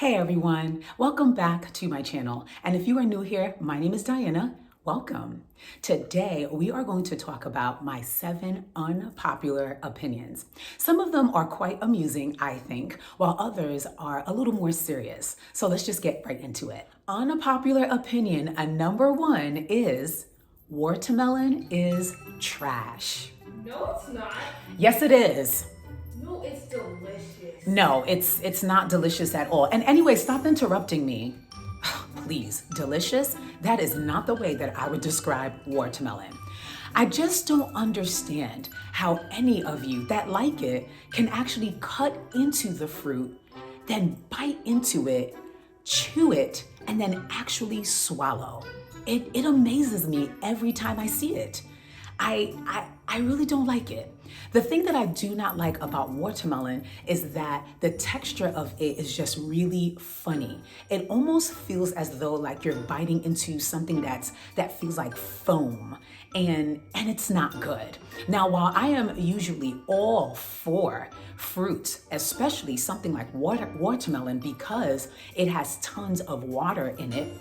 Hey everyone, welcome back to my channel. And if you are new here, my name is Diana. Welcome. Today, we are going to talk about my 7 unpopular opinions. Some of them are quite amusing, I think, while others are a little more serious. So let's just get right into it. Unpopular opinion number 1 is watermelon is trash. No, it's not. Yes, it is. No, it's delicious. No, it's not delicious at all. And anyway, stop interrupting me. Please, delicious? That is not the way that I would describe watermelon. I just don't understand how any of you that like it can actually cut into the fruit, then bite into it, chew it, and then actually swallow. It amazes me every time I see it. I really don't like it. The thing that I do not like about watermelon is that the texture of it is just really funny. It almost feels as though like you're biting into something that feels like foam, and it's not good. Now, while I am usually all for fruit, especially something like watermelon, because it has tons of water in it,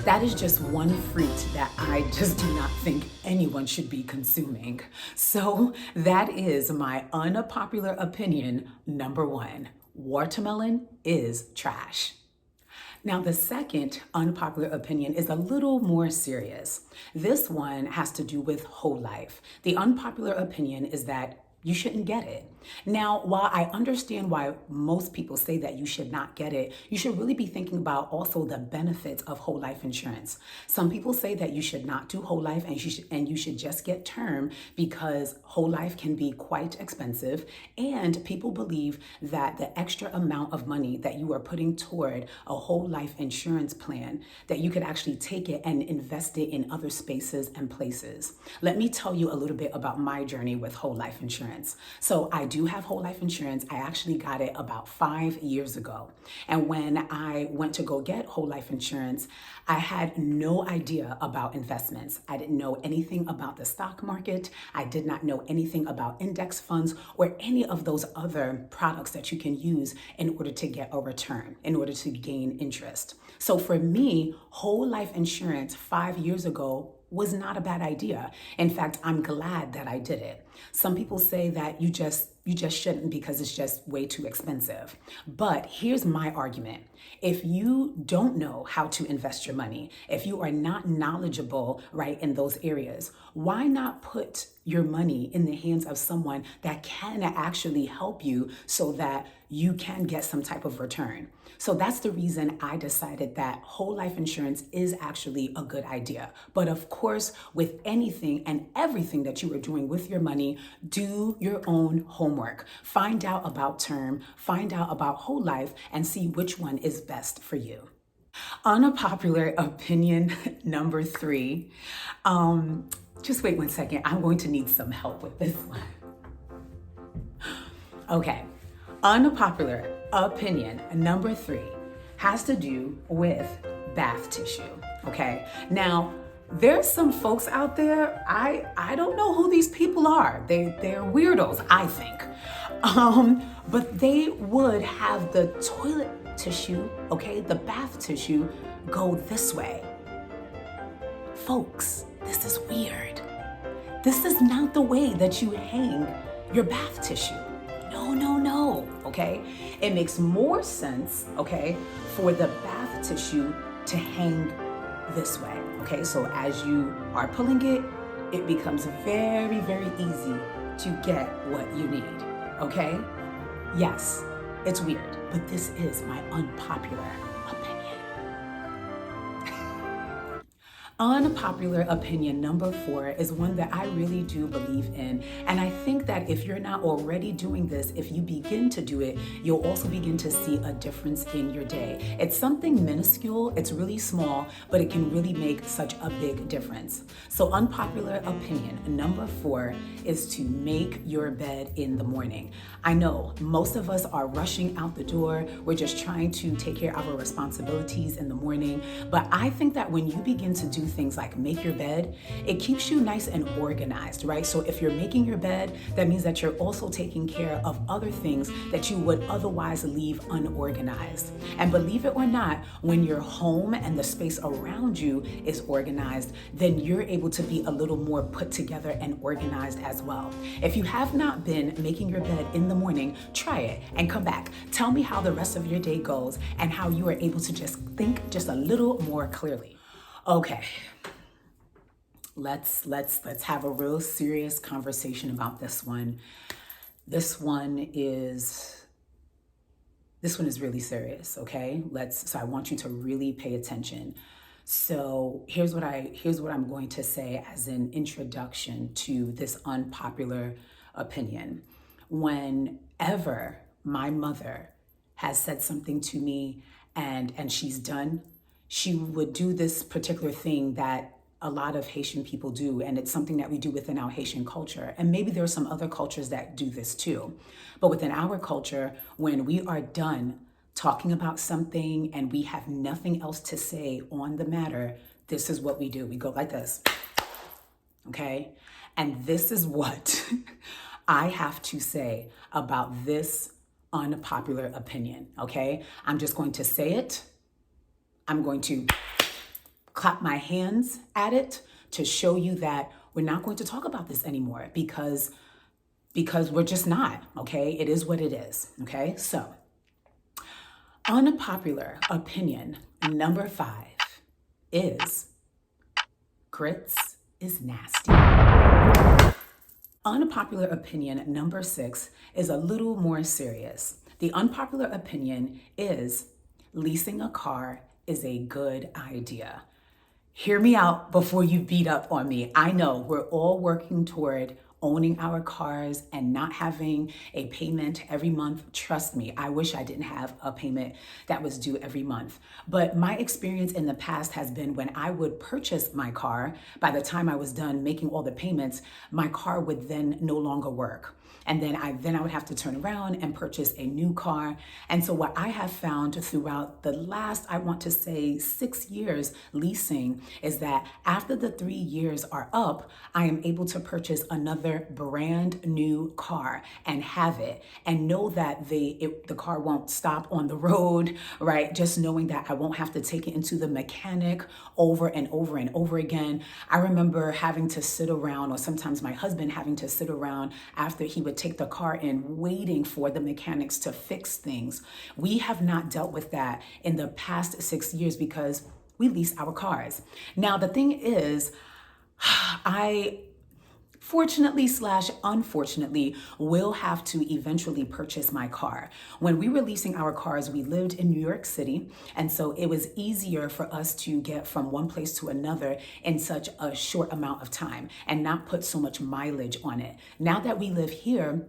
that is just one fruit that I just do not think anyone should be consuming. So that is my unpopular opinion number 1. Watermelon is trash. Now, the second unpopular opinion is a little more serious. This one has to do with whole life. The unpopular opinion is that you shouldn't get it. Now, while I understand why most people say that you should not get it, you should really be thinking about also the benefits of whole life insurance. Some people say that you should not do whole life and you should just get term because whole life can be quite expensive. And people believe that the extra amount of money that you are putting toward a whole life insurance plan, that you could actually take it and invest it in other spaces and places. Let me tell you a little bit about my journey with whole life insurance. So I do have whole life insurance. I actually got it about 5 years ago. And when I went to go get whole life insurance, I had no idea about investments. I didn't know anything about the stock market. I did not know anything about index funds or any of those other products that you can use in order to get a return, in order to gain interest. So for me, whole life insurance 5 years ago was not a bad idea. In fact, I'm glad that I did it. Some people say that you just shouldn't because it's just way too expensive. But here's my argument. If you don't know how to invest your money, if you are not knowledgeable, right, in those areas, why not put your money in the hands of someone that can actually help you so that you can get some type of return? So that's the reason I decided that whole life insurance is actually a good idea. But of course, with anything and everything that you are doing with your money, do your own homework. Find out about term, find out about whole life, and see which one is best for you. Unpopular opinion number 3. Just wait one second. I'm going to need some help with this one. Okay. Unpopular opinion number 3 has to do with bath tissue. Okay. Now, there's some folks out there, I don't know who these people are. They're weirdos, I think. But they would have the toilet tissue, okay, the bath tissue, go this way. Folks, this is weird. This is not the way that you hang your bath tissue. No, okay? It makes more sense, okay, for the bath tissue to hang this way, okay? So as you are pulling it, it becomes very, very easy to get what you need, okay? Yes, it's weird, but this is my unpopular opinion. Unpopular opinion number 4 is one that I really do believe in. And I think that if you're not already doing this, if you begin to do it, you'll also begin to see a difference in your day. It's something minuscule, it's really small, but it can really make such a big difference. So unpopular opinion number 4 is to make your bed in the morning. I know most of us are rushing out the door. We're just trying to take care of our responsibilities in the morning. But I think that when you begin to do things like make your bed, it keeps you nice and organized, right? So if you're making your bed, that means that you're also taking care of other things that you would otherwise leave unorganized. And believe it or not, when your home and the space around you is organized, then you're able to be a little more put together and organized as well. If you have not been making your bed in the morning, try it and come back. Tell me how the rest of your day goes and how you are able to just think just a little more clearly. Okay. Let's have a real serious conversation about this one. This one is really serious, okay? So I want you to really pay attention. So here's what I'm going to say as an introduction to this unpopular opinion. Whenever my mother has said something to me and she's done, she would do this particular thing that a lot of Haitian people do, and it's something that we do within our Haitian culture. And maybe there are some other cultures that do this too. But within our culture, when we are done talking about something and we have nothing else to say on the matter, this is what we do. We go like this, okay? And this is what I have to say about this unpopular opinion, okay? I'm just going to say it. I'm going to clap my hands at it to show you that we're not going to talk about this anymore because we're just not, okay? It is what it is, okay? So, unpopular opinion number 5 is grits is nasty. Unpopular opinion number 6 is a little more serious. The unpopular opinion is leasing a car is a good idea. Hear me out before you beat up on me. I know we're all working toward owning our cars and not having a payment every month. Trust me, I wish I didn't have a payment that was due every month. But my experience in the past has been when I would purchase my car, by the time I was done making all the payments, my car would then no longer work. And then I would have to turn around and purchase a new car. And so what I have found throughout the last, I want to say 6 years leasing, is that after the 3 years are up, I am able to purchase another brand new car and have it and know that the car won't stop on the road, right? Just knowing that I won't have to take it into the mechanic over and over and over again. I remember having to sit around, or sometimes my husband having to sit around after he would take the car in, waiting for the mechanics to fix things. We have not dealt with that in the past 6 years because we lease our cars. Now, the thing is, I fortunately / unfortunately will have to eventually purchase my car. When we were leasing our cars, we lived in New York City, and so it was easier for us to get from one place to another in such a short amount of time and not put so much mileage on it. Now that we live here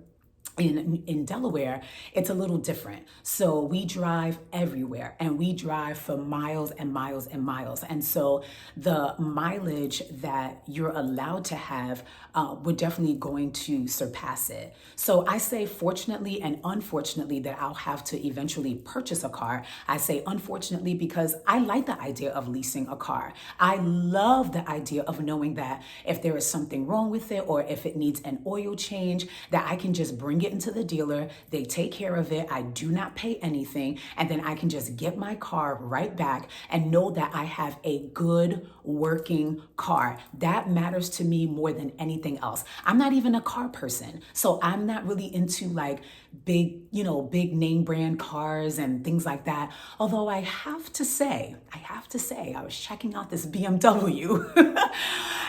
in Delaware, it's a little different. So we drive everywhere and we drive for miles and miles and miles. And so the mileage that you're allowed to have, we're definitely going to surpass it. So I say fortunately and unfortunately that I'll have to eventually purchase a car. I say unfortunately because I like the idea of leasing a car. I love the idea of knowing that if there is something wrong with it or if it needs an oil change, that I can just bring it into the dealer, they take care of it, I do not pay anything, and then I can just get my car right back and know that I have a good working car. That matters to me more than anything else. I'm not even a car person, so I'm not really into like big name brand cars and things like that. Although I have to say, I was checking out this BMW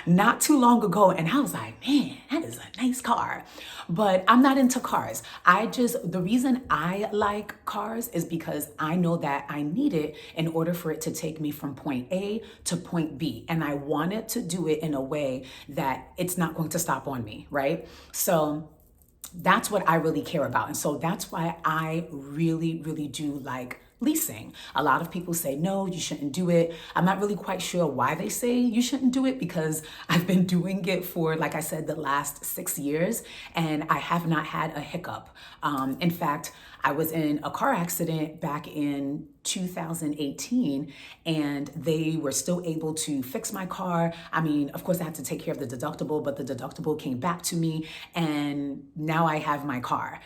not too long ago, and I was like, man, that is a nice car. But I'm not into cars. The reason I like cars is because I know that I need it in order for it to take me from point A to point B. And I want it to do it in a way that it's not going to stop on me, right? So that's what I really care about. And so that's why I really, really do like leasing. A lot of people say, no, you shouldn't do it. I'm not really quite sure why they say you shouldn't do it because I've been doing it for, like I said, the last 6 years, and I have not had a hiccup. In fact, I was in a car accident back in 2018, and they were still able to fix my car. I mean, of course, I had to take care of the deductible, but the deductible came back to me, and now I have my car.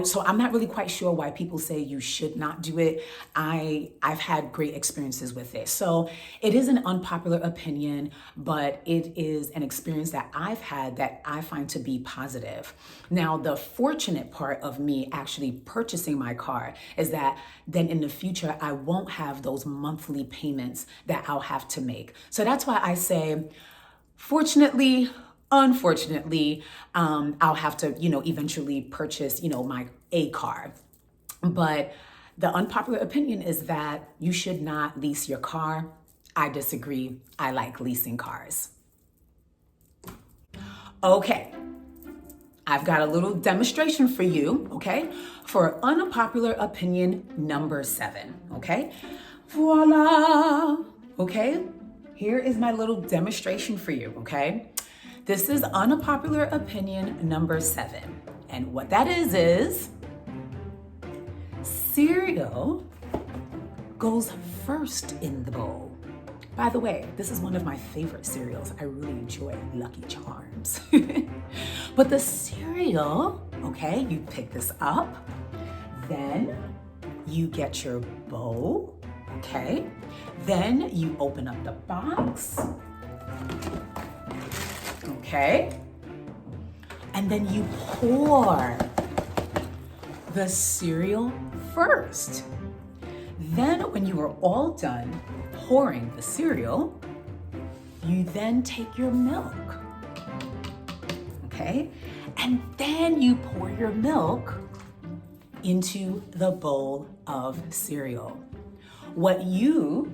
So I'm not really quite sure why people say you should not do it. I've had great experiences with it. So it is an unpopular opinion, but it is an experience that I've had that I find to be positive. Now, the fortunate part of me actually purchasing my car is that then in the future, I won't have those monthly payments that I'll have to make. So that's why I say, fortunately, unfortunately, I'll have to, eventually purchase, a car. But the unpopular opinion is that you should not lease your car. I disagree. I like leasing cars. Okay. I've got a little demonstration for you, okay? For unpopular opinion number 7, okay? Voila, okay? Here is my little demonstration for you, okay? This is unpopular opinion number 7. And what that is cereal goes first in the bowl. By the way, this is one of my favorite cereals. I really enjoy Lucky Charms. But the cereal, okay, you pick this up, then you get your bowl, okay? Then you open up the box, okay? And then you pour the cereal first. Then when you are all done pouring the cereal, you then take your milk, okay? And then you pour your milk into the bowl of cereal. What you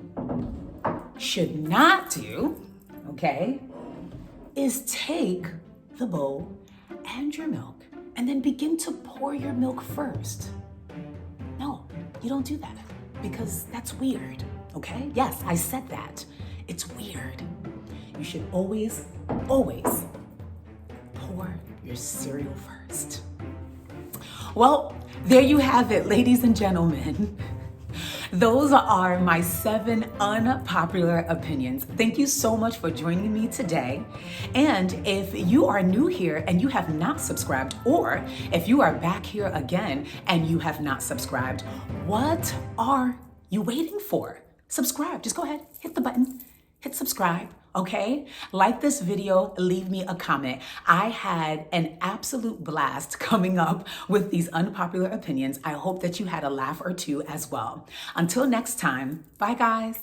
should not do, okay, is take the bowl and your milk and then begin to pour your milk first. No, you don't do that because that's weird, okay? Yes, I said that. It's weird. You should always pour your cereal first. Well, there you have it, ladies and gentlemen. Those are my 7 unpopular opinions. Thank you so much for joining me today. And if you are new here and you have not subscribed, or if you are back here again and you have not subscribed, what are you waiting for? Subscribe. Just go ahead, hit the button, hit subscribe. Okay? Like this video, leave me a comment. I had an absolute blast coming up with these unpopular opinions. I hope that you had a laugh or two as well. Until next time, bye guys.